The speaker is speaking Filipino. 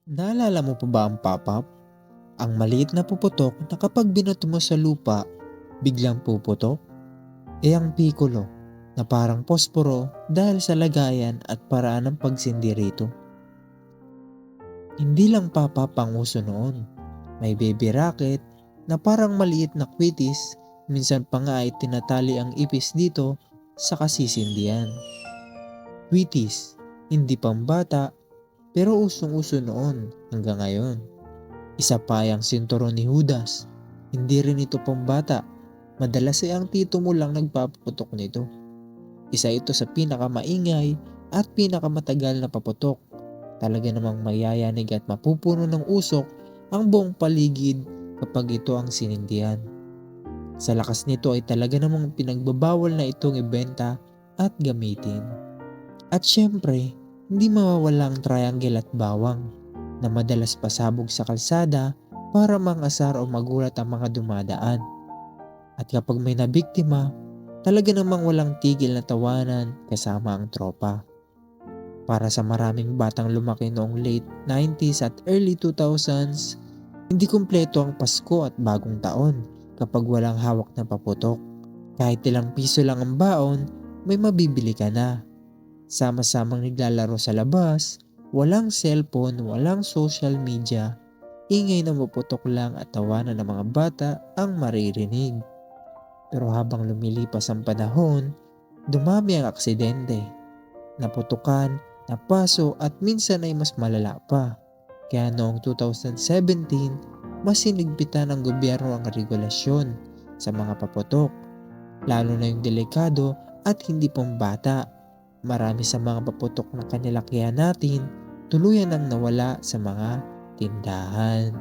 Naalala mo pa ba ang pop-up? Ang maliit na puputok na kapag binato mo sa lupa, biglang puputok? Ang piccolo na parang posporo dahil sa lagayan at paraan ng pagsindi rito. Hindi lang pop-up ang uso noon. May baby rocket na parang maliit na kwitis, minsan pa nga ay tinatali ang ipis dito sa kasisindihan. Kwitis, hindi pambata pero usong-uso noon hanggang ngayon. Isa pa ay ang sinturon ni Judas. Hindi rin ito pambata. Madalas ay ang tito mo lang nagpapaputok nito. Isa ito sa pinakamaingay at pinakamatagal na paputok. Talaga namang mayayanig at mapupuno ng usok ang buong paligid kapag ito ang sinindihan. Sa lakas nito ay talaga namang pinagbabawal na itong ibenta at gamitin. At syempre, hindi mawawala ang triangle at bawang na madalas pasabog sa kalsada para mangasar o magulat ang mga dumadaan. At kapag may nabiktima, talaga namang walang tigil na tawanan kasama ang tropa. Para sa maraming batang lumaki noong late 90s at early 2000s, hindi kumpleto ang Pasko at Bagong Taon kapag walang hawak na paputok. Kahit ilang piso lang ang baon, may mabibili ka na. Sama-samang naglalaro sa labas, walang cellphone, walang social media, ingay na maputok lang at tawanan ng mga bata ang maririnig. Pero habang lumilipas ang panahon, dumami ang aksidente. Naputukan, napaso at minsan ay mas malala pa. Kaya noong 2017, mas sinigpitan ng gobyerno ang regulasyon sa mga paputok, lalo na yung delikado at hindi pambata. Marami sa mga paputok na kanilakihan natin tuluyan ang nawala sa mga tindahan.